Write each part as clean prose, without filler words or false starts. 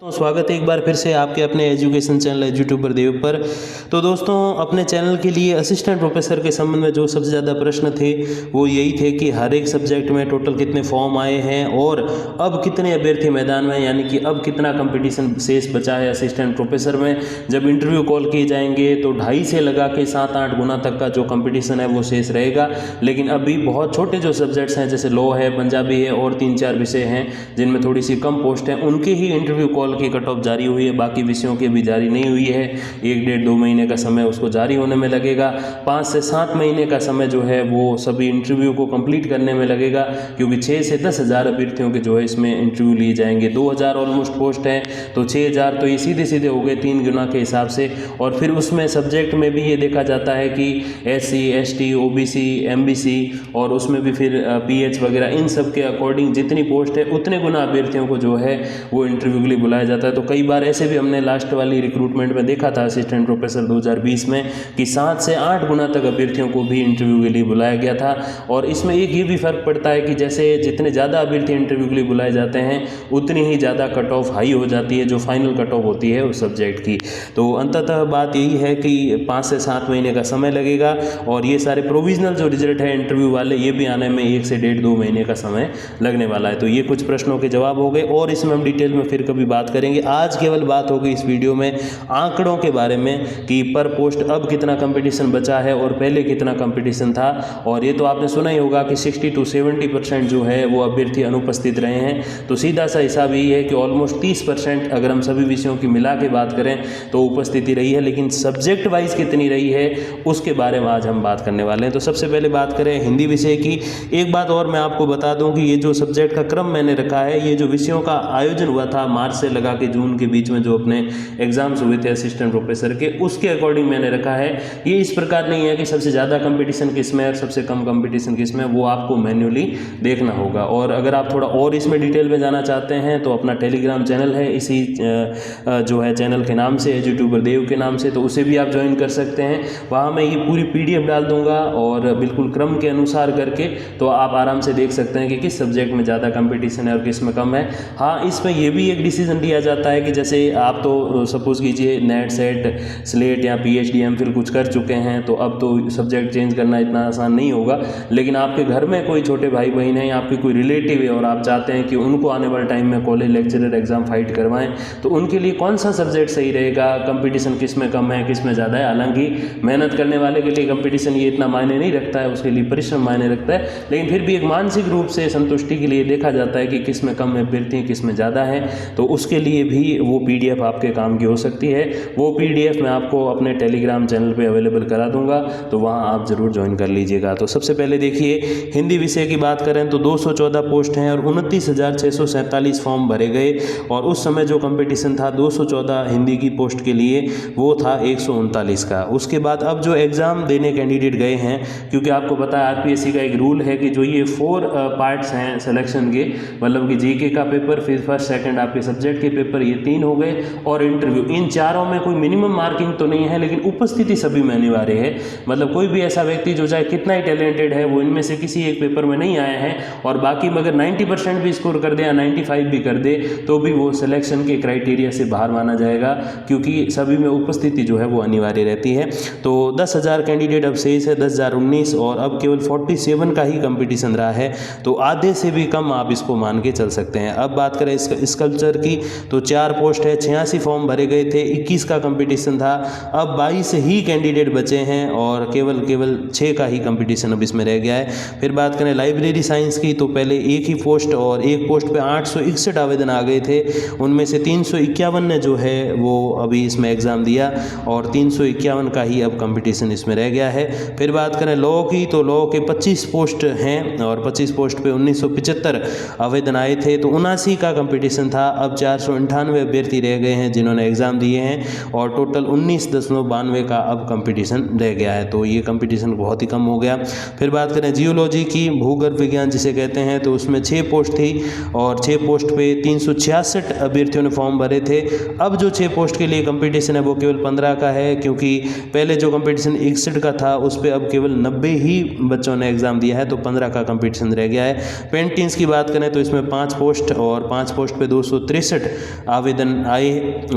तो स्वागत है एक बार फिर से आपके अपने एजुकेशन चैनल यूट्यूबर देव पर। तो दोस्तों, अपने चैनल के लिए असिस्टेंट प्रोफेसर के संबंध में जो सबसे ज़्यादा प्रश्न थे वो यही थे कि हर एक सब्जेक्ट में टोटल कितने फॉर्म आए हैं और अब कितने अभ्यर्थी मैदान में, यानी कि अब कितना कंपटीशन शेष बचा है असिस्टेंट प्रोफेसर में। जब इंटरव्यू कॉल किए जाएंगे तो 2.5 से लगा के 7-8 गुना तक का जो कंपटीशन है वो शेष रहेगा। लेकिन अभी बहुत छोटे जो सब्जेक्ट्स हैं, जैसे लॉ है, पंजाबी है और 3-4 विषय हैं जिनमें थोड़ी सी कम पोस्ट है, उनके ही इंटरव्यू कॉल की कट ऑफ जारी हुई है। बाकी विषयों की भी जारी नहीं हुई है। 1-1.5-2 महीने का समय उसको जारी होने में लगेगा। 5 से 7 महीने का समय जो है वो सभी इंटरव्यू को कंप्लीट करने में लगेगा, क्योंकि 6 से 10 हज़ार अभ्यर्थियों के जो है इसमें इंटरव्यू लिए जाएंगे। 2000 ऑलमोस्ट पोस्ट हैं, तो 6000 तो ये सीधे सीधे हो गए 3 गुना के हिसाब से। और फिर उसमें सब्जेक्ट में भी ये देखा जाता है कि SC, ST, OBC, MBC और उसमें भी फिर PH वगैरह, इन सब के अकॉर्डिंग जितनी पोस्ट है उतने गुना अभ्यर्थियों को जो है वो इंटरव्यू के लिए बुलाया जाता है। तो कई बार ऐसे भी हमने लास्ट वाली रिक्रूटमेंट में देखा था असिस्टेंट प्रोफेसर 2020 में कि 7 से 8 गुना तक अभ्यर्थियों को भी इंटरव्यू के लिए बुलाया गया था। और इसमें एक ये भी फ़र्क पड़ता है कि जैसे जितने ज़्यादा अभ्यर्थी इंटरव्यू के लिए बुलाए जाते हैं उतनी ही ज़्यादा कट ऑफ हाई हो जाती है, जो फाइनल कट ऑफ होती है उस सब्जेक्ट की। तो अंततः बात यही है कि 5 से 7 महीने का समय लगेगा और ये सारे प्रोविजनल जो रिजल्ट है इंटरव्यू वाले, ये भी आने में 1 से 1.5-2 महीने का समय लगने वाला है। तो ये कुछ प्रश्नों के जवाब हो गए और इसमें हम डिटेल में फिर कभी बात करेंगे। आज केवल बात होगी इस वीडियो में आंकड़ों के बारे में कि पर पोस्ट अब कितना कंपटीशन बचा है और पहले कितना कंपटीशन था। और ये तो आपने सुना ही होगा कि 60 to 70% जो है वो अभ्यर्थी अनुपस्थित रहे हैं। तो सीधा सा हिसाब यही है कि ऑलमोस्ट 30% अगर हम सभी विषयों की मिला के बात करें तो उपस्थिति रही है। लेकिन सब्जेक्ट वाइज कितनी रही है उसके बारे में आज हम बात करने वाले हैं। तो सबसे पहले बात करें हिंदी विषय की। एक बात और मैं आपको बता दूं कि ये जो सब्जेक्ट का क्रम मैंने रखा है, ये जो विषयों का आयोजन हुआ था मार्च से लगा के जून के बीच में जो अपने एग्जाम्स हुए थे असिस्टेंट प्रोफेसर के, उसके अकॉर्डिंग मैंने रखा है। ये इस प्रकार नहीं है कि सबसे ज़्यादा कंपटीशन किस में और सबसे कम कंपटीशन किस में, वो आपको मैन्युअली देखना होगा। और अगर आप थोड़ा और इसमें डिटेल में जाना चाहते हैं तो अपना टेलीग्राम चैनल है, इसी जो है चैनल के नाम से, यूट्यूबर देव के नाम से, तो उसे भी आप ज्वाइन कर सकते हैं। वहाँ मैं ये पूरी PDF डाल दूंगा और बिल्कुल क्रम के अनुसार करके तो आप आराम से देख सकते हैं कि किस सब्जेक्ट में ज़्यादा कंपटीशन है और किस में कम है। हाँ, इसमें ये भी एक डिसीजन लिया जाता है कि जैसे आप तो सपोज कीजिए नेट, सेट, स्लेट या PhD MPhil कुछ कर चुके हैं, तो अब तो सब्जेक्ट चेंज करना इतना आसान नहीं होगा। लेकिन आपके घर में कोई छोटे भाई बहन है या आपके कोई रिलेटिव है और आप चाहते हैं कि उनको आने वाले टाइम में कॉलेज लेक्चरर एग्जाम फाइट करवाएं, तो उनके लिए कौन सा सब्जेक्ट सही रहेगा, कंपटीशन किस में कम है किस में ज़्यादा है। हालांकि मेहनत करने वाले के लिए कंपटीशन ये इतना मायने नहीं रखता है, उसके लिए परिश्रम मायने रखता है, लेकिन फिर भी एक मानसिक रूप से संतुष्टि के लिए देखा जाता है कि किस में कम अभ्यर्थी किस में ज़्यादा है। तो उसके लिए भी वो PDF आपके काम की हो सकती है। वो PDF मैं आपको अपने टेलीग्राम चैनल पे अवेलेबल करा दूंगा, तो वहाँ आप ज़रूर ज्वाइन कर लीजिएगा। तो सबसे पहले देखिए हिंदी विषय की बात करें तो 214 पोस्ट हैं और 29,647 फॉर्म भरे गए। और उस समय जो कंपटीशन था 214 हिंदी की पोस्ट के लिए वो था 139 का। उसके बाद अब जो एग्ज़ाम देने कैंडिडेट गए हैं, क्योंकि आपको पता है RPSC का एक रूल है कि जो ये 4 पार्ट्स हैं सिलेक्शन के, मतलब कि GK का पेपर, फिर फर्स्ट सेकंड आपके सब्जेक्ट के पेपर, ये 3 हो गए, और इंटरव्यू। इन चारों में कोई मिनिमम मार्किंग तो नहीं है, लेकिन उपस्थिति सभी में अनिवार्य है। मतलब कोई भी ऐसा व्यक्ति जो चाहे कितना ही टैलेंटेड है, वो इनमें से किसी एक पेपर में नहीं आया है और बाकी में अगर 90% भी स्कोर कर दे या 95 भी कर दे तो भी वो सिलेक्शन के क्राइटेरिया से बाहर माना जाएगा, क्योंकि सभी में उपस्थिति जो है वो अनिवार्य रहती है। तो 10,000 कैंडिडेट अब शेष है, 10,019, और अब केवल 47 का ही कंपटीशन रहा है। तो आधे से भी कम आप इसको मान के चल सकते हैं। अब बात करें स्कल्पचर की तो 4 पोस्ट है, 86 फॉर्म भरे गए थे, 21 का कंपटीशन था। अब 22 ही कैंडिडेट बचे हैं और केवल 6 का ही कंपटीशन अब इसमें रह गया है। फिर बात करें लाइब्रेरी साइंस की तो पहले एक ही पोस्ट और एक पोस्ट पे 861 आवेदन आ गए थे। उनमें से 351 ने जो है वो अभी इसमें एग्ज़ाम दिया और 351 का ही अब कंपटीशन इसमें रह गया है। फिर बात करें लॉ की तो लॉ के 25 पोस्ट हैं और 25 पोस्ट पे 1975 आवेदन आए थे, तो 79 का कंपटीशन था। अब 498 अभ्यर्थी रह गए हैं जिन्होंने एग्ज़ाम दिए हैं और टोटल 19.92 का अब कंपटीशन रह गया है। तो ये कंपटीशन बहुत ही कम हो गया। फिर बात करें जियोलॉजी की, भूगर्भ विज्ञान जिसे कहते हैं, तो उसमें 6 पोस्ट थी और 6 पोस्ट पे 366 अभ्यर्थियों ने फॉर्म भरे थे। अब जो 6 पोस्ट के लिए कंपटीशन है वो केवल 15 का है, क्योंकि पहले जो कंपटीशन 61 का था उस पर अब केवल 90 ही बच्चों ने एग्ज़ाम दिया है, तो 15 का कंपटीशन रह गया है। पेंटिंग्स की बात करें तो इसमें 5 पोस्ट और 5 पोस्ट पे 263 आवेदन आए।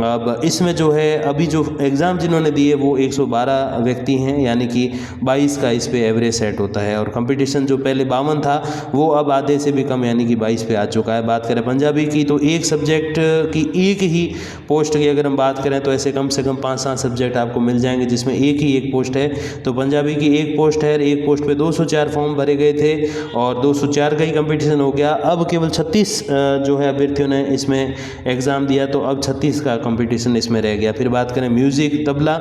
अब इसमें जो है अभी जो एग्ज़ाम जिन्होंने दिए वो 112 व्यक्ति हैं, यानी कि 22 का इस पे एवरेज सेट होता है। और कंपटीशन जो पहले 52 था वो अब आधे से भी कम यानी कि 22 पे आ चुका है। बात करें पंजाबी की तो एक सब्जेक्ट की एक ही पोस्ट की अगर हम बात करें तो ऐसे कम से कम 5-7 सब्जेक्ट आपको मिल जाएंगे जिसमें एक ही एक पोस्ट है। तो पंजाबी की एक पोस्ट है, एक पोस्ट पे 204 फॉर्म भरे गए थे और 204 का ही कंपटीशन हो गया। अब केवल 36 जो है अभ्यर्थियों ने इसमें एग्ज़ाम दिया, तो अब 36 का कंपटीशन इसमें रह गया। फिर बात करें म्यूज़िक तबला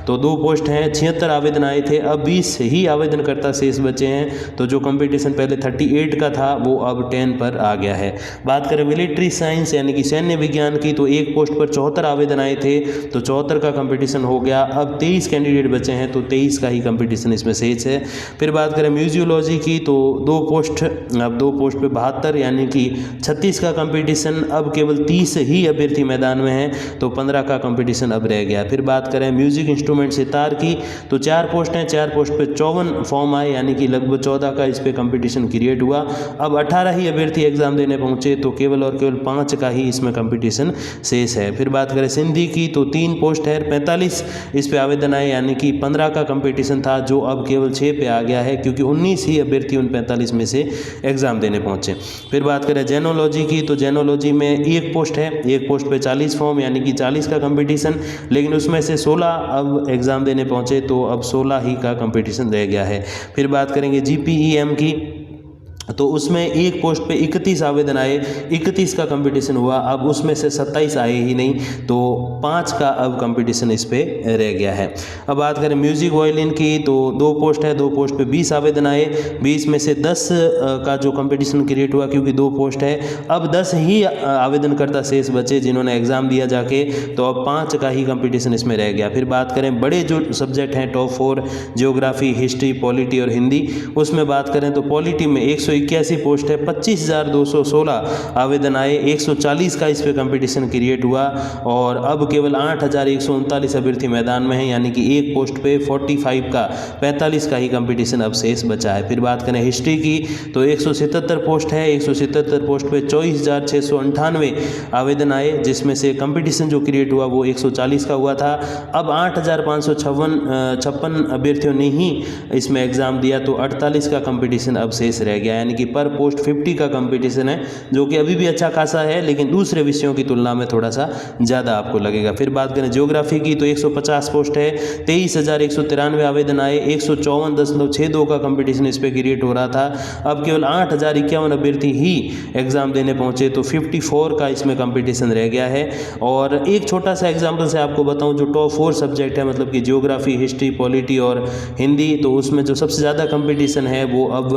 तो 2 पोस्ट हैं, 76 आवेदन आए थे, अब 20 ही आवेदनकर्ता शेष बचे हैं। तो जो कंपटीशन पहले 38 का था वो अब 10 पर आ गया है। बात करें मिलिट्री साइंस यानी कि सैन्य विज्ञान की तो एक पोस्ट पर 74 आवेदन आए थे, तो 74 का कंपटीशन हो गया। अब 23 कैंडिडेट बचे हैं, तो 23 का ही कंपटीशन इसमें शेष है। फिर बात करें म्यूजियोलॉजी की तो 2 पोस्ट, अब 2 पोस्ट पे 72 यानी कि 36 का कंपटीशन, अब केवल 30 ही अभ्यर्थी मैदान में हैं, तो 15 का कंपटीशन अब रह गया। फिर बात करें म्यूजिक इंस्ट्रूमेंट सितार की तो 4 पोस्ट हैं, 4 पोस्ट पे 54 फॉर्म आए यानी कि लगभग 14 का इस पे कंपटीशन क्रिएट हुआ। अब 18 ही अभ्यर्थी एग्जाम देने पहुंचे, तो केवल और केवल 5 का ही इसमें कंपटीशन शेष है। फिर बात करें सिंधी की तो 3 पोस्ट है, 45 इस पे आवेदन आए यानी कि 15 का कंपटीशन था, जो अब केवल 6 पे आ गया है क्योंकि 19 ही अभ्यर्थी उन 45 में से एग्जाम देने पहुंचे। फिर बात करें जेनोलॉजी की तो जेनोलॉजी में एक पोस्ट है, एक पोस्ट पे 40 फॉर्म यानी कि 40 का कंपटीशन, लेकिन उसमें से 16 अब एग्जाम देने पहुंचे, तो अब 16 ही का कंपटीशन रह गया है। फिर बात करेंगे जीपीईएम की तो उसमें एक पोस्ट पे 31 आवेदन आए, 31 का कंपटीशन हुआ, अब उसमें से 27 आए ही नहीं, तो 5 का अब कंपटीशन इस पे रह गया है। अब बात करें म्यूजिक वायलिन की तो 2 पोस्ट है, 2 पोस्ट पे 20 आवेदन आए, 20 में से 10 का जो कंपटीशन क्रिएट हुआ क्योंकि 2 पोस्ट है, अब 10 ही आवेदनकर्ता शेष बचे जिन्होंने एग्ज़ाम दिया जाके, तो अब 5 का ही कंपटीशन इसमें रह गया। फिर बात करें बड़े जो सब्जेक्ट हैं टॉप 4 ज्योग्राफी, हिस्ट्री, पॉलिटी और हिंदी, उसमें बात करें तो पॉलिटी में 181 पोस्ट है, 25,216 आवेदन आए, 140 का इस पे कंपटीशन क्रिएट हुआ और अब केवल 8,139 अभ्यर्थी मैदान में हैं, यानी कि एक पोस्ट पे 45 का 45 का ही कंपटीशन अब शेष बचा है। फिर बात करें हिस्ट्री की तो 177 पोस्ट है, 177 पोस्ट पे 24,698 आवेदन आए, जिसमें से कंपटीशन जो क्रिएट हुआ वो 140 का हुआ था। अब 8,556 अभ्यर्थियों ने ही इसमें एग्ज़ाम दिया, तो 48 का कंपटीशन अब शेष रह गया, यानी कि पर पोस्ट 50 का कंपटीशन है, जो कि अभी भी अच्छा खासा है, लेकिन दूसरे विषयों की तुलना में थोड़ा सा ज़्यादा आपको लगेगा। फिर बात करें ज्योग्राफी की तो 150 पोस्ट है, 23,193 आवेदन आए, 154.62 का कंपटीशन इस पर क्रिएट हो रहा था। अब केवल 8,051 अभ्यर्थी ही एग्ज़ाम देने पहुँचे, तो 54 का इसमें कंपटीशन रह गया है। और एक छोटा सा एग्जाम्पल से आपको बताऊँ, जो टॉप 4 सब्जेक्ट है मतलब कि ज्योग्राफी, हिस्ट्री, पॉलिटी और हिंदी, तो उसमें जो सबसे ज़्यादा कंपटीशन है वो अब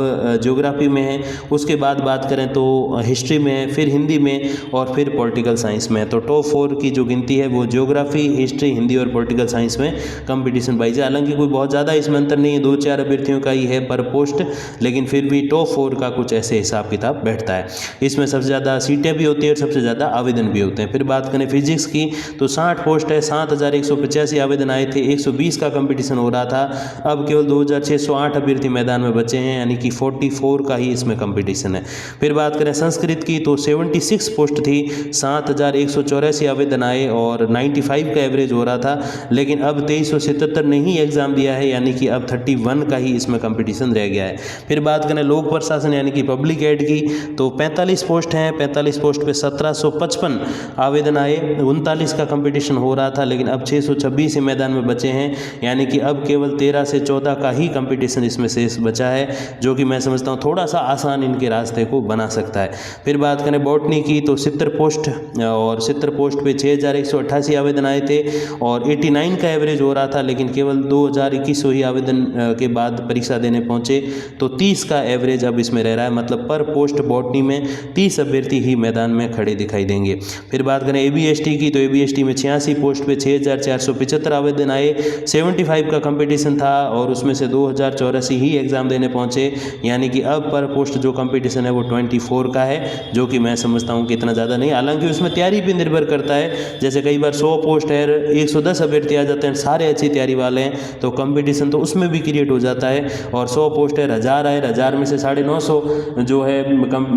ज्योग्राफी में है, उसके बाद बात करें तो हिस्ट्री में, फिर हिंदी में और फिर पॉलिटिकल साइंस में। तो टॉप 4 की जो गिनती है वो ज्योग्राफी, हिस्ट्री, हिंदी और पॉलिटिकल साइंस में कंपटीशन वाइज है। हालांकि कोई बहुत ज़्यादा इसमें अंतर नहीं है, 2-4 अभ्यर्थियों का ही है पर पोस्ट, लेकिन फिर भी टॉप 4 का कुछ ऐसे हिसाब किताब बैठता है। इसमें सबसे ज़्यादा सीटें भी होती है और सबसे ज़्यादा आवेदन भी होते हैं। फिर बात करें फिजिक्स की तो 60 पोस्ट है, 7,185 आवेदन आए थे, 120 का कंपटीशन हो रहा था। अब केवल 2,608 अभ्यर्थी मैदान में बचे हैं, यानी कि 44 का ही इसमें कंपटीशन है। फिर बात करें संस्कृत की तो 76 पोस्ट थी, 7,184 आवेदन आए और 95 का एवरेज हो रहा था, लेकिन अब 2377 ने ही एग्जाम दिया है, यानी कि अब 31 का ही इसमें कंपटीशन रह गया है। फिर बात करें लोक प्रशासन यानी कि पब्लिक एड की तो 45 पोस्ट हैं, 45 पोस्ट पे 1755 आवेदन आए, 39 का कंपटीशन हो रहा था, लेकिन अब 626 ही मैदान में बचे हैं, यानी कि अब केवल 13 से 14 का ही कंपटीशन इसमें शेष बचा है, जो कि मैं समझता हूँ थोड़ा सा आसान इनके रास्ते को बना सकता है। फिर बात करें बॉटनी की तो 70 पोस्ट और 70 पोस्ट पे 6,188 आवेदन आए थे और 89 का एवरेज हो रहा था, लेकिन केवल 2,021 ही आवेदन के बाद परीक्षा देने पहुंचे, तो 30 का एवरेज अब इसमें रह रहा है, मतलब पर पोस्ट बॉटनी में 30 अभ्यर्थी ही मैदान में खड़े दिखाई देंगे। फिर बात करें ABST की तो ABST में 86 पोस्ट पे 6,475 आवेदन आए, 75 का कंपटीशन था और उसमें से 2,084 ही एग्जाम देने पहुंचे, यानी कि अब पर पर पोस्ट जो कंपटीशन है वो 24 का है, जो कि मैं समझता हूँ कि इतना ज़्यादा नहीं। हालांकि उसमें तैयारी भी निर्भर करता है, जैसे कई बार 100 पोस्ट है, 110 अभ्यर्थी आ जाते हैं, सारे अच्छी तैयारी वाले हैं, तो कंपटीशन तो उसमें भी क्रिएट हो जाता है। और 100 पोस्ट है, 1000 आए, 1000 में से 950 जो है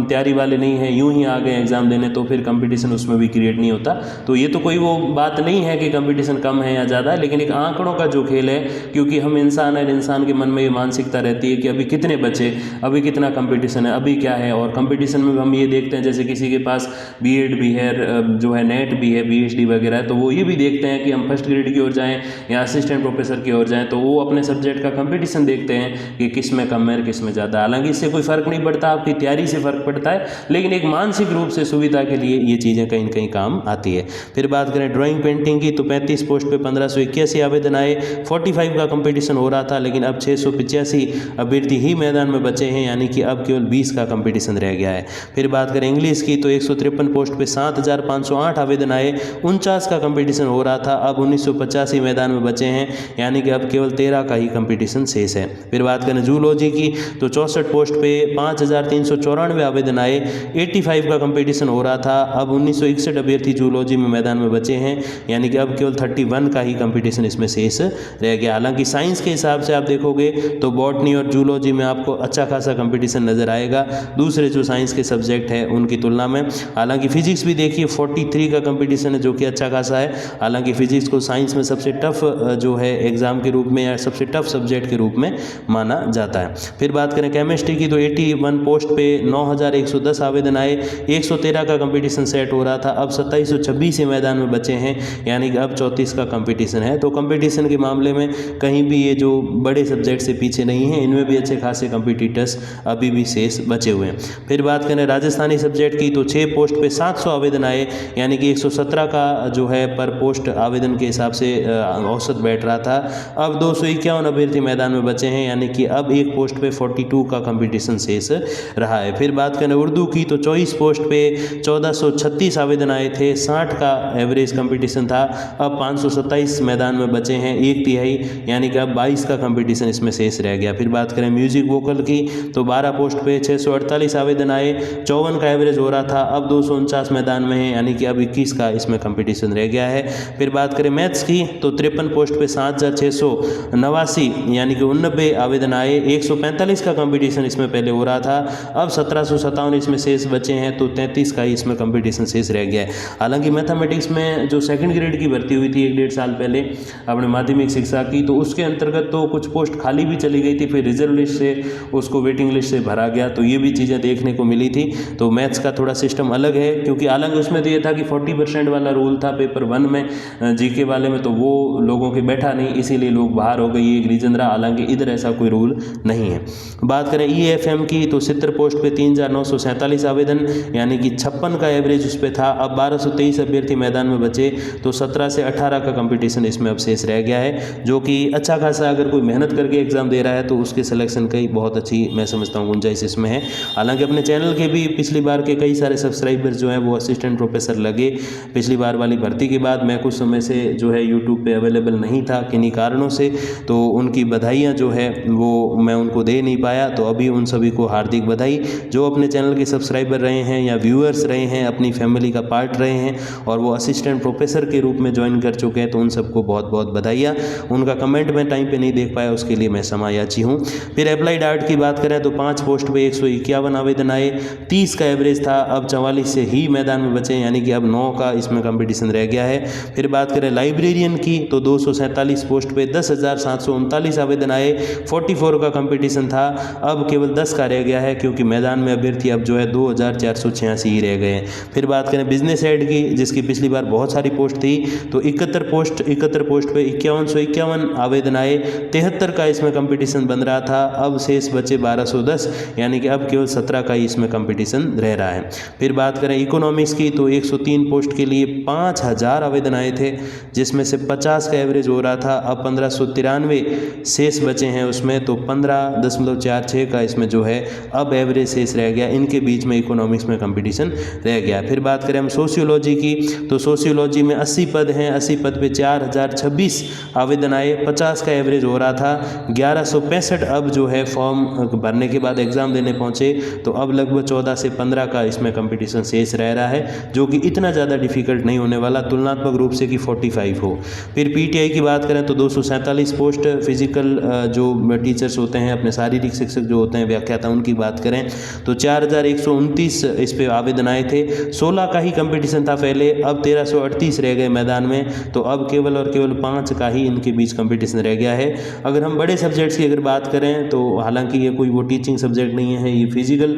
तैयारी वाले नहीं है, यूं ही आ गए एग्जाम देने, तो फिर कंपटीशन उसमें भी क्रिएट नहीं होता। तो ये तो कोई वो बात नहीं है कि कंपटीशन कम है या ज़्यादा है, लेकिन एक आंकड़ों का जो खेल है, क्योंकि हम इंसान है, इंसान के मन में ये मानसिकता रहती है कि अभी कितने बचे, अभी कितना कंपटीशन है, अभी क्या है। और कंपटीशन में हम ये देखते हैं, जैसे किसी के पास बीएड भी है, जो है नेट भी है, पीएचडी वगैरह है, तो वो ये भी देखते हैं कि हम फर्स्ट ग्रेड की ओर जाएँ या असिस्टेंट प्रोफेसर की ओर जाएँ, तो वो अपने सब्जेक्ट का कंपटीशन देखते हैं कि किस में कम है, किस में ज़्यादा। हालांकि इससे कोई फ़र्क नहीं पड़ता, आपकी तैयारी से फ़र्क पड़ता है, लेकिन एक मानसिक रूप से सुविधा के लिए ये चीज़ें कहीं न कहीं काम आती है। फिर बात करें ड्राइंग पेंटिंग की, तो 35 पोस्ट पे 1581 आवेदन आए, 45 का कंपटीशन हो रहा था, लेकिन अब 685 अभ्यर्थी ही मैदान में बचे हैं, यानी कि अब केवल 20 का कंपटीशन रह गया है। फिर बात करें इंग्लिश की, तो 153 पोस्ट पे 7508 आवेदन आए, 49 का कंपटीशन हो रहा था, अब 1985 मैदान में बचे हैं, यानी कि अब केवल 13 का ही कंपटीशन शेष है। फिर बात करें जूलॉजी की, तो 64 पोस्ट पे 5394 आवेदन आए, 85 का कंपटीशन हो रहा था, अब 1961 अभ्यर्थी जूलॉजी में मैदान में बचे हैं, यानी कि अब केवल 31 का ही कंपटीशन इसमें शेष रह गया। हालांकि साइंस के हिसाब से आप देखोगे तो बॉटनी और जूलॉजी में आपको अच्छा खासा कंपटीशन नज़र आएगा दूसरे जो साइंस के सब्जेक्ट है उनकी तुलना में। हालांकि फिजिक्स भी देखिए 43 का कंपटीशन है, जो कि अच्छा खासा है। हालांकि फिजिक्स को साइंस में सबसे टफ जो है एग्ज़ाम के रूप में या सबसे टफ सब्जेक्ट के रूप में माना जाता है। फिर बात करें केमिस्ट्री की, तो 81 पोस्ट पे 9110 आवेदन आए, 113 का कंपटीशन सेट हो रहा था, अब 2726 ही मैदान में बचे हैं, यानी कि अब 34 का कंपटीशन है। तो कंपटीशन के मामले में कहीं भी ये जो बड़े सब्जेक्ट से पीछे नहीं है, इनमें भी अच्छे खासे कंपटीटर्स अभी भी शेष बचे हुए हैं। फिर बात करें राजस्थानी सब्जेक्ट की, तो 6 पोस्ट पे 700 आवेदन आए, यानी कि 117 का जो है पर पोस्ट आवेदन के हिसाब से औसत बैठ रहा था, अब 251 अभ्यर्थी मैदान में बचे हैं, यानी कि अब एक पोस्ट पे 42 का कंपटीशन शेष रहा है। फिर बात करें उर्दू की, तो 24 पोस्ट पे 1436 आवेदन आए थे, 60 का एवरेज कंपटीशन था, अब 527 मैदान में बचे हैं, 1/3, यानी कि अब 22 का कंपटीशन इसमें शेष रह गया। फिर बात करें म्यूजिक वोकल की, तो 12 पोस्ट पे 648 आवेदन आए, 54 का एवरेज हो रहा था, अब 249 मैदान में है, यानी कि अब 21 का इसमें कंपटीशन रह गया है। फिर बात करें मैथ्स की, तो 53 पोस्ट पे 7689 यानी कि 89 आवेदन आए, 145 का कंपटीशन इसमें पहले हो रहा था, अब 1757 इसमें शेष बचे हैं, तो 33 का ही इसमें कंपटीशन शेष रह गया है। हालांकि मैथमेटिक्स में जो सेकंड ग्रेड की भर्ती हुई थी 1-1.5 साल पहले अपने माध्यमिक शिक्षा की, तो उसके अंतर्गत तो कुछ पोस्ट खाली भी चली गई थी, फिर रिजर्व लिस्ट से उसको वेटिंग लिस्ट से भरा गया, तो ये भी चीज़ें देखने को मिली थी। तो मैथ्स का थोड़ा सिस्टम अलग है, क्योंकि हालांकि उसमें तो ये था कि 40% वाला रूल था पेपर 1 में जीके वाले में, तो वो लोगों के बैठा नहीं, इसीलिए लोग बाहर हो गए, ये एक रीज़न रहा। हालांकि इधर ऐसा कोई रूल नहीं है। बात करें EFM की, तो 70 पोस्ट पे 3947 आवेदन, यानी कि 56 का एवरेज उस पर था, अब 1223 अभ्यर्थी मैदान में बचे, तो 17 से 18 का कंपटीशन इसमें अब शेष रह गया है, जो कि अच्छा खासा अगर कोई मेहनत करके एग्जाम दे रहा है तो उसके सिलेक्शन की बहुत अच्छी मैं समझता हूँ गुंजाइश इसमें है। हालांकि अपने चैनल के भी पिछली बार के कई सारे सब्सक्राइबर्स जो हैं वो असिस्टेंट प्रोफेसर लगे पिछली बार वाली भर्ती के बाद। मैं कुछ समय से जो है यूट्यूब पे अवेलेबल नहीं था किन्हीं कारणों से, तो उनकी बधाइयाँ जो है वो मैं उनको दे नहीं पाया, तो अभी उन सभी को हार्दिक बधाई जो अपने चैनल के सब्सक्राइबर रहे हैं या व्यूअर्स रहे हैं, अपनी फैमिली का पार्ट रहे हैं और वो असिस्टेंट प्रोफेसर के रूप में ज्वाइन कर चुके हैं, तो उन सबको बहुत बहुत बधाइयाँ। उनका कमेंट मैं टाइम पे नहीं देख पाया, उसके लिए मैं समायाची हूँ। फिर अप्लाइड आर्ट की बात करें तो 5 पोस्ट पे 151 आवेदन आए, 30 का एवरेज था, अब 44 से ही मैदान में बचे, यानी कि अब 9 का इसमें कंपटीशन रह गया है। फिर बात करें लाइब्रेरियन की, तो 247 पोस्ट पे 10,739 आवेदन आए, 44 का कंपटीशन था, अब केवल 10 का रह गया है, क्योंकि मैदान में अभ्यर्थी अब जो है 2486 ही रह गए हैं। फिर बात करें बिजनेस हेड की, जिसकी पिछली बार बहुत सारी पोस्ट थी, तो 71 पोस्ट पे 5151 आवेदन आए, 73 का इसमें कंपटीशन बन रहा था, अब शेष बचे 1210, यानी कि अब केवल 17 का ही इसमें कंपटीशन रह रहा है। फिर बात करें इकोनॉमिक्स की, तो 103 पोस्ट के लिए 5000 आवेदन आए थे, जिसमें से 50 का एवरेज हो रहा था, अब 1593 शेष बचे हैं उसमें, तो 15.46 का इसमें जो है अब एवरेज शेष रह गया, इनके बीच में इकोनॉमिक्स में कंपटीशन रह गया। फिर बात करें हम सोशियोलॉजी की, तो सोशियोलॉजी में 80 पद हैं, 80 पद पे 4026 आवेदन आए, 50 का एवरेज हो रहा था, 1165 अब जो है फॉर्म भरने के बाद बाद एग्ज़ाम देने पहुँचे तो अब लगभग 14 से 15 का इसमें कंपटीशन शेष रह रहा है, जो कि इतना ज़्यादा डिफ़िकल्ट नहीं होने वाला तुलनात्मक रूप से कि 45 हो। फिर पीटीआई की बात करें तो 247 पोस्ट फिजिकल जो टीचर्स होते हैं, अपने शारीरिक शिक्षक जो होते हैं, व्याख्याता, उनकी बात करें तो 4129 इस पे आवेदन आए थे। 16 का ही कंपटीशन था पहले, अब 1338 रह गए मैदान में, तो अब केवल और केवल 5 का ही इनके बीच कंपटीशन रह गया है। अगर हम बड़े सब्जेक्ट्स की अगर बात करें तो हालांकि ये कोई वो टीचिंग सब्जेक्ट नहीं है, ये फिजिकल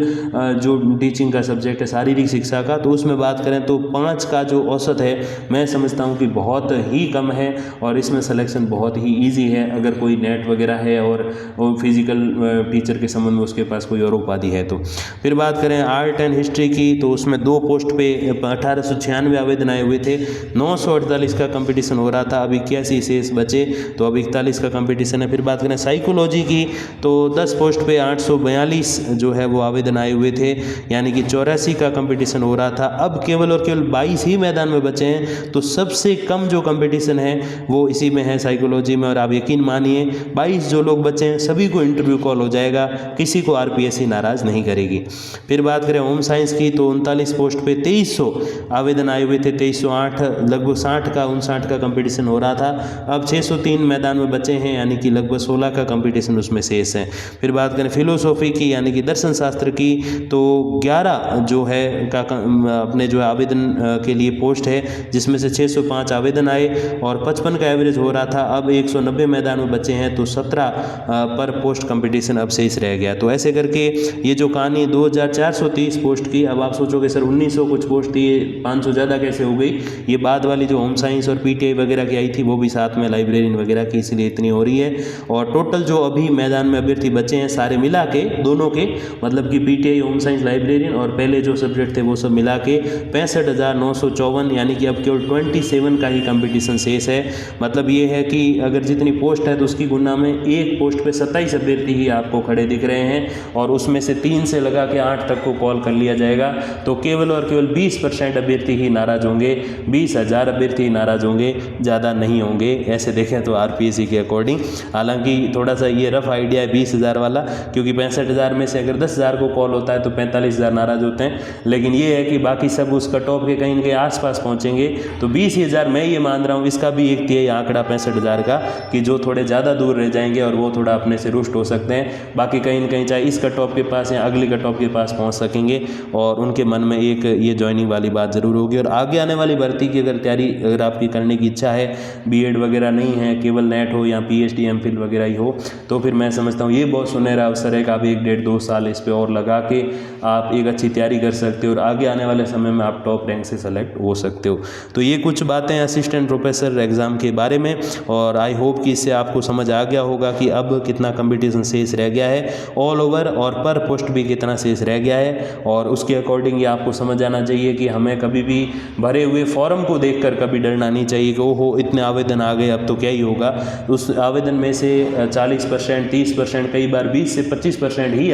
जो टीचिंग का सब्जेक्ट है, शारीरिक शिक्षा का, तो उसमें बात करें तो 5 का जो औसत है मैं समझता हूँ कि बहुत ही कम है और इसमें सिलेक्शन बहुत ही ईजी है अगर कोई नेट वगैरह है और फिजिकल टीचर के संबंध में उसके पास कोई और उपाधि है तो। फिर बात करें आर्ट एंड हिस्ट्री की तो उसमें 2 पोस्ट पे 1896 आवेदन आए हुए थे, 948 का कंपटीशन हो रहा था, अब 81 शेष बचे तो अब 41 का कंपटीशन है। फिर बात करें साइकोलॉजी की तो 10 पोस्ट पे 842 जो है वो आवेदन आए हुए थे, यानी कि 84 का कंपटीशन हो रहा था, अब केवल और केवल 22 ही मैदान में बचे हैं, तो सबसे कम जो कंपटीशन है वो इसी में है, साइकोलॉजी में। और आप यकीन मानिए 22 जो लोग बचे हैं सभी को इंटरव्यू कॉल हो जाएगा, किसी को आरपीएससी नाराज़ नहीं करेगी। फिर बात करें होम साइंस की तो 39 पोस्ट पे 2300 आवेदन आए हुए थे, 2308, लगभग 60 का 59 का कंपटीशन हो रहा था, अब 603 मैदान में बचे हैं, यानी कि लगभग 16 का कंपटीशन उसमें शेष है। फिर बात करें फिलोसॉफी की यानी कि दर्शन शास्त्र की तो 11 जो है का अपने जो आवेदन के लिए पोस्ट है, जिसमें से 605 आवेदन आए और 55 का एवरेज हो रहा था, अब 190 मैदान में बचे हैं, तो 17 पर पोस्ट कंपटीशन अब शेष रह गया। तो ऐसे करके ये जो कहानी 2430 पोस्ट की, अब आप सोचोगे सर 1900 कुछ पोस्ट थी, 500 ज़्यादा कैसे हो गई, ये बाद वाली जो होम साइंस और पीटीआई वगैरह की आई थी वो भी साथ में लाइब्रेरियन वगैरह की, इसलिए इतनी हो रही है। और टोटल जो अभी मैदान में अभ्यर्थी बचे हैं सारे मिला के, दोनों के मतलब कि पीटीआई, होम साइंस, लाइब्रेरियन और पहले जो सब्जेक्ट थे वो सब मिला के 65,954, यानी कि अब केवल 27 का ही कंपटीशन शेष है। मतलब ये है कि अगर जितनी पोस्ट है तो उसकी गुना में एक पोस्ट पे 27 अभ्यर्थी ही आपको खड़े दिख रहे हैं और उसमें से 3 से लगा के 8 तक को कॉल कर लिया जाएगा, तो केवल और केवल 20% अभ्यर्थी ही नाराज़ होंगे, 20,000 अभ्यर्थी नाराज़ होंगे, ज़्यादा नहीं होंगे ऐसे देखें तो आरपीएससी के अकॉर्डिंग। हालांकि थोड़ा सा ये रफ आइडिया है 20,000 वाला, क्योंकि 65,000 में से अगर 10,000 को कॉल होता है तो 45,000 नाराज़ होते हैं, लेकिन ये है कि बाकी सब उस कट ऑफ के कहीं न कहीं आसपास पहुंचेंगे, तो 20,000 मैं ये मान रहा हूँ, इसका भी एक तिहाई आंकड़ा 65,000 का कि जो थोड़े ज़्यादा दूर रह जाएंगे और वो थोड़ा अपने से रुष्ट हो सकते हैं, बाकी कहीं न कहीं चाहे इस कट ऑफ के पास या अगली कट ऑफ के पास पहुँच सकेंगे और उनके मन में एक ये ज्वाइनिंग वाली बात ज़रूर होगी। और आगे आने वाली भर्ती की अगर तैयारी अगर आपकी करने की इच्छा है, बीएड वगैरह नहीं है, केवल नेट हो या पीएचडी एमफिल वगैरह ही हो, तो फिर मैं समझता हूँ ये बहुत सुनहरा अवसर है कि आप 1 डेढ़ 2 साल इस पर और लगा के आप एक अच्छी तैयारी कर सकते हो और आगे आने वाले समय में आप टॉप रैंक से सेलेक्ट हो सकते हो। तो ये कुछ बातें असिस्टेंट प्रोफेसर एग्ज़ाम के बारे में, और आई होप कि इससे आपको समझ आ गया होगा कि अब कितना कंपटीशन शेष रह गया है ऑल ओवर और पर पोस्ट भी कितना शेष रह गया है, और उसके अकॉर्डिंग ये आपको समझ आना चाहिए कि हमें कभी भी भरे हुए फॉर्म को देखकर कभी डरना नहीं चाहिए कि ओहो इतने आवेदन आ गए अब तो क्या ही होगा। उस आवेदन में से 40%, 30%, कई बार 20 से 25% ही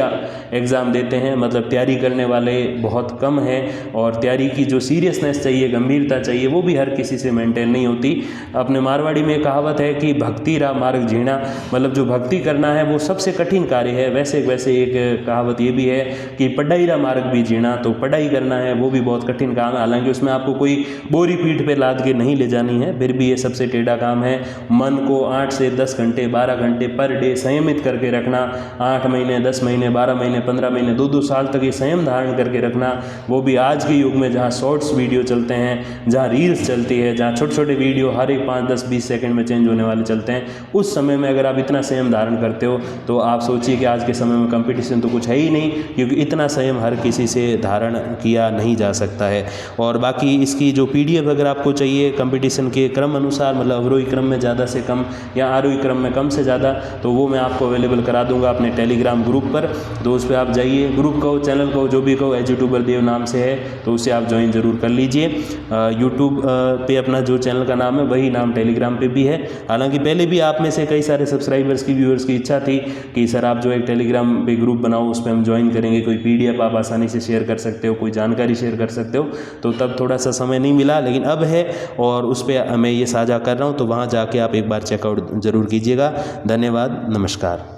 एग्ज़ाम देते हैं, मतलब तैयारी करने वाले बहुत कम हैं और तैयारी की जो सीरियसनेस चाहिए, गंभीरता चाहिए, वो भी हर किसी से मेंटेन नहीं होती। अपने मारवाड़ी में कहावत है कि भक्ति रा मार्ग झीणा, मतलब जो भक्ति करना है वो सबसे कठिन कार्य है। वैसे एक कहावत ये भी है कि पढ़ाई रा मार्ग भी झीणा, तो पढ़ाई करना है वो भी बहुत कठिन काम है, हालांकि उसमें आपको कोई बोरी पीठ पे लाद के नहीं ले जानी है, फिर भी ये सबसे टेढ़ा काम है। मन को 8 से 10 घंटे 12 घंटे पर डे संयमित करके रखना, 8 महीने 10 महीने 12 महीने 15 महीने 2-2 साल तक ये संयम धारण करके रखना, वो भी आज के युग में जहाँ शॉर्ट्स वीडियो चलते हैं, जहाँ रील्स चलती है, जहाँ छोटे छोटे वीडियो हर एक 5, 10, 20 सेकंड में चेंज होने वाले चलते हैं, उस समय में अगर आप इतना संयम धारण करते हो तो आप सोचिए कि आज के समय में कंपटीशन तो कुछ है ही नहीं, क्योंकि इतना संयम हर किसी से धारण किया नहीं जा सकता है। और बाकी इसकी जो पीडीएफ अगर आपको चाहिए कंपटीशन के क्रम अनुसार, मतलब अवरोही क्रम में ज़्यादा से कम या आरोही क्रम में कम से ज़्यादा, तो वो मैं आपको अवेलेबल करा दूंगा अपने टेलीग्राम ग्रुप पर। तो उस पर आप जाइए, ग्रुप कहो, चैनल कहो, जो भी कहो, एजुट्यूबर देव नाम से है, तो उसे आप ज्वाइन जरूर कर लीजिए। यूट्यूब पे अपना जो चैनल का नाम है वही नाम टेलीग्राम पे भी है। हालांकि पहले भी आप में से कई सारे सब्सक्राइबर्स की, व्यूअर्स की इच्छा थी कि सर आप जो एक टेलीग्राम पे ग्रुप बनाओ, उस पर हम ज्वाइन करेंगे, कोई पीडीएफ आप आसानी से शेयर कर सकते हो, कोई जानकारी शेयर कर सकते हो, तो तब थोड़ा सा समय नहीं मिला, लेकिन अब है और उस पर मैं ये साझा कर रहा हूँ, तो वहाँ जाके आप एक बार चेकआउट ज़रूर कीजिएगा। धन्यवाद, नमस्कार।